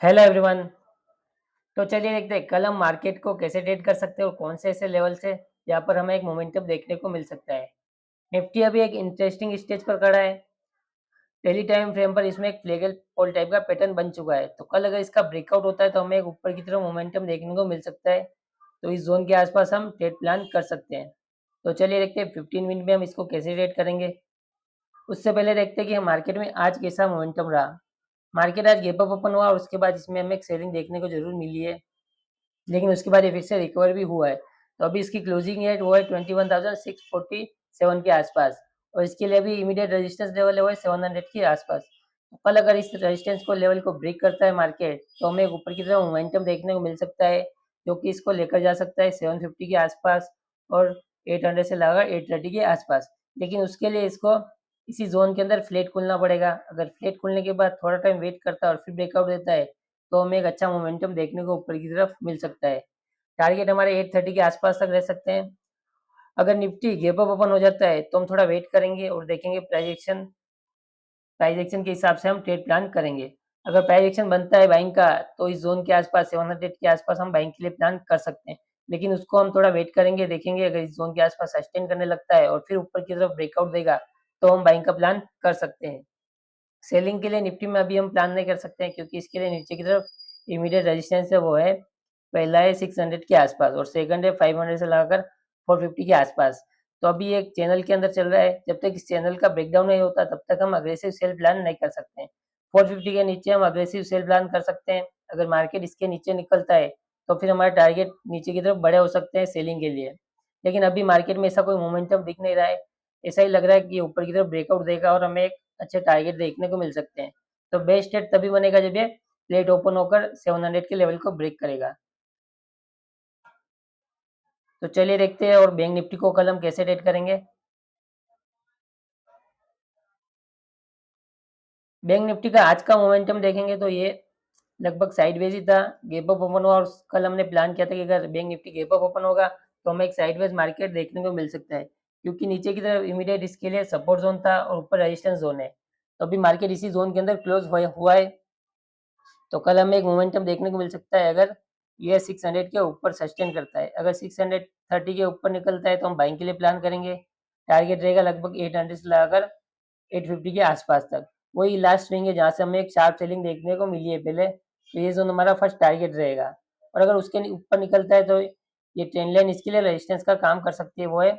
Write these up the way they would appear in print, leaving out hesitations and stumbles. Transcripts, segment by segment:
Hello everyone. तो चलिए देखते हैं कल हम मार्केट को कैसे ट्रेड कर सकते हैं और कौन से ऐसे लेवल से यहाँ पर हमें एक मोमेंटम देखने को मिल सकता है। निफ्टी अभी एक इंटरेस्टिंग स्टेज पर खड़ा है। डेली टाइम फ्रेम पर इसमें एक फ्लैगल पॉल टाइप का पैटर्न बन चुका है। तो कल अगर इसका ब्रेकआउट होता है तो हमें एक ऊपर की तरफ मोमेंटम देखने को मिल सकता है। तो इस जोन के आसपास हम ट्रेड प्लान कर सकते हैं। तो चलिए देखते हैं 15 मिनट में हम इसको कैसे ट्रेड करेंगे। उससे पहले देखते हैं कि मार्केट में आज कैसा मोमेंटम रहा। मार्केट आज गैप अप ओपन हुआ और उसके बाद इसमें हमें एक सेलिंग देखने को जरूर मिली है, लेकिन उसके बाद ये फिर से रिकवर भी हुआ है। तो अभी इसकी क्लोजिंग है वो है 21,647 के आसपास और इसके लिए अभी इमीडिएट रेजिस्टेंस लेवल है वो है 700 के आसपास। तो कल अगर इस रेजिस्टेंस को लेवल को ब्रेक करता है मार्केट तो हमें ऊपर की तरफ मोमेंटम देखने को मिल सकता है, जो कि इसको लेकर जा सकता है 750 के आसपास और 800 से लगाकर 830 के आसपास। लेकिन उसके लिए इसको इसी जोन के अंदर फ्लैट खुलना पड़ेगा। अगर फ्लैट खुलने के बाद थोड़ा टाइम वेट करता है और फिर ब्रेकआउट देता है तो हमें एक अच्छा मोमेंटम देखने को ऊपर की तरफ मिल सकता है। टारगेट हमारे 830 के आसपास तक रह सकते हैं। अगर निफ्टी गैप अप ओपन हो जाता है तो हम थोड़ा वेट करेंगे और देखेंगे प्राइस एक्शन के हिसाब से हम ट्रेड प्लान करेंगे। अगर प्राइस एक्शन बनता है बाइंग का तो इस जोन के आसपास 700 के आसपास हम बाइंग के लिए प्लान कर सकते हैं, लेकिन उसको हम थोड़ा वेट करेंगे, देखेंगे। अगर इस जोन के आसपास सस्टेन करने लगता है और फिर ऊपर की तरफ ब्रेकआउट देगा तो हम बाइंग का प्लान कर सकते हैं। सेलिंग के लिए निफ्टी में अभी हम प्लान नहीं कर सकते हैं, क्योंकि इसके लिए नीचे की तरफ इमीडिएट रेजिस्टेंस है वो है, पहला है 600 के आसपास और सेकंड है 500 से लगाकर 450 के आसपास। तो अभी एक चैनल के अंदर चल रहा है, जब तक इस चैनल का ब्रेकडाउन नहीं होता तब तक हम अग्रेसिव सेल प्लान नहीं कर सकते हैं। 450 के नीचे हम अग्रेसिव सेल प्लान कर सकते हैं। अगर मार्केट इसके नीचे निकलता है तो फिर हमारे टारगेट नीचे की तरफ बड़े हो सकते हैं सेलिंग के लिए। लेकिन अभी मार्केट में ऐसा कोई मोमेंटम दिख नहीं रहा है। ऐसा ही लग रहा है कि ये ऊपर की तरफ ब्रेकआउट देगा और हमें एक अच्छे टारगेट देखने को मिल सकते हैं। तो बेस्ट ट्रेड तभी बनेगा जब ये प्लेट ओपन होकर 700 के लेवल को ब्रेक करेगा। तो चलिए देखते हैं और बैंक निफ्टी को कल हम कैसे ट्रेड करेंगे। बैंक निफ्टी का आज का मोमेंटम देखेंगे तो ये लगभग साइडवेज ही था। गैप अप ओपन हुआ और कल हमने प्लान किया था कि अगर bank Nifty gap up open होगा तो हमें एक साइडवेज मार्केट देखने को मिल सकता है, क्योंकि नीचे की तरफ इमीडिएट इसके लिए सपोर्ट जोन था और ऊपर रेजिस्टेंस जोन है। तो अभी मार्केट इसी जोन के अंदर क्लोज हुआ है। तो कल हमें एक मोमेंटम देखने को मिल सकता है अगर ये 600 के ऊपर सस्टेन करता है। अगर 630 के ऊपर निकलता है तो हम बाइंग के लिए प्लान करेंगे। टारगेट रहेगा लगभग 800 से लगाकर 850 के आसपास तक। वही लास्ट स्विंग है जहाँ से हमें एक शार्प सेलिंग देखने को मिली है पहले। तो ये जोन हमारा फर्स्ट टारगेट रहेगा और अगर उसके ऊपर निकलता है तो ये ट्रेंड लाइन इसके लिए रेजिस्टेंस का काम कर सकती है, वो है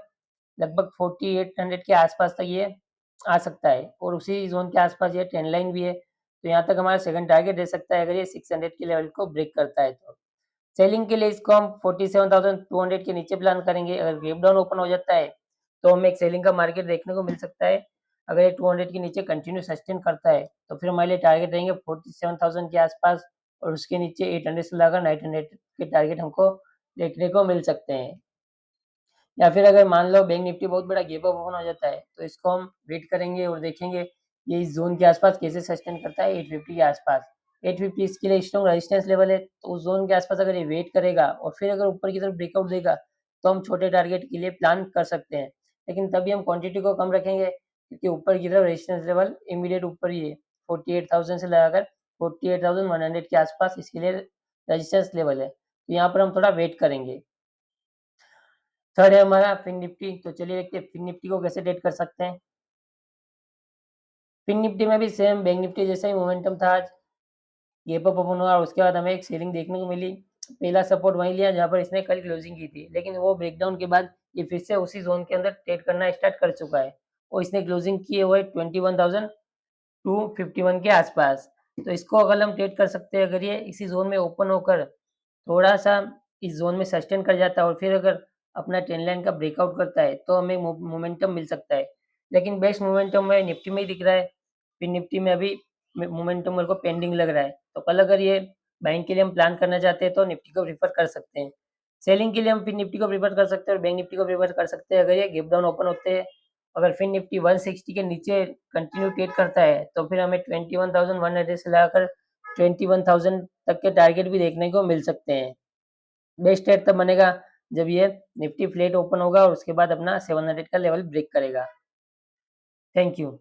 लगभग 4800 के आसपास तक ये आ सकता है और उसी जोन के आसपास ये ट्रेंड लाइन भी है। तो यहाँ तक हमारा सेकंड टारगेट रह सकता है अगर ये 600 के लेवल को ब्रेक करता है तो। सेलिंग के लिए इसको हम 47,200 के नीचे प्लान करेंगे। अगर गैप डाउन ओपन हो जाता है तो हमें एक सेलिंग का मार्केट देखने को मिल सकता है। अगर ये 200 के नीचे कंटिन्यू सस्टेन करता है तो फिर हमारे लिए टारगेट रहेंगे 47,000 के आसपास और उसके नीचे 800 से लगाकर 900 के टारगेट हमको देखने को मिल सकते हैं। या फिर अगर मान लो बैंक निफ्टी बहुत बड़ा गैप अप ओपन हो जाता है तो इसको हम वेट करेंगे और देखेंगे ये इस जोन के आसपास कैसे सस्टेन करता है 850 के आसपास। 850 इसके लिए स्ट्रॉन्ग रेजिस्टेंस लेवल है, तो उस जोन के आसपास अगर ये वेट करेगा और फिर अगर ऊपर की तरफ ब्रेकआउट देगा तो हम छोटे टारगेट के लिए प्लान कर सकते हैं। लेकिन तभी हम क्वांटिटी को कम रखेंगे, क्योंकि ऊपर की तरफ रेजिस्टेंस लेवल इमीडिएट ऊपर ही है 48,000 से लगाकर 48,100 के आसपास इसके लिए रेजिस्टेंस लेवल है। तो यहाँ पर हम थोड़ा वेट करेंगे। थर्ड है हमारा फिन निफ्टी। तो चलिए देखते हैं फिन निफ्टी को कैसे ट्रेड कर सकते हैं। फिन निफ्टी में भी सेम बैंक निफ्टी जैसा ही मोमेंटम था आज। गैप अप ओपन हुआ और उसके बाद हमें एक सेलिंग देखने को मिली। पहला सपोर्ट वहीं लिया जहाँ पर इसने कल क्लोजिंग की थी, लेकिन वो ब्रेकडाउन के बाद ये फिर से उसी जोन के अंदर ट्रेड करना स्टार्ट कर चुका है और इसने क्लोजिंग की है वो है 21,251 के आसपास। तो इसको अगर हम ट्रेड कर सकते हैं, अगर ये इसी जोन में ओपन होकर थोड़ा सा इस जोन में सस्टेन कर जाता है और फिर अगर अपना ट्रेंड लाइन का ब्रेकआउट करता है तो हमें मोमेंटम मिल सकता है। लेकिन बेस्ट मोमेंटम में निफ्टी में ही दिख रहा है। फिर निफ्टी में अभी मोमेंटम मेरे को पेंडिंग लग रहा है। तो कल अगर ये बाइंग के लिए हम प्लान करना चाहते हैं तो निफ्टी को प्रीफर कर सकते हैं। सेलिंग के लिए हम फिर निफ्टी को प्रीफर कर सकते हैं और बैंक निफ्टी को प्रीफर कर सकते हैं अगर ये गैप डाउन ओपन होते हैं। अगर फिर निफ्टी 160 के नीचे कंटिन्यू ट्रेड करता है तो फिर हमें 21,100 से लगाकर 21,000 तक के टारगेट भी देखने को मिल सकते हैं। बेस्ट रेट तब बनेगा जब ये निफ्टी फ्लैट ओपन होगा और उसके बाद अपना 700 का लेवल ब्रेक करेगा। Thank you.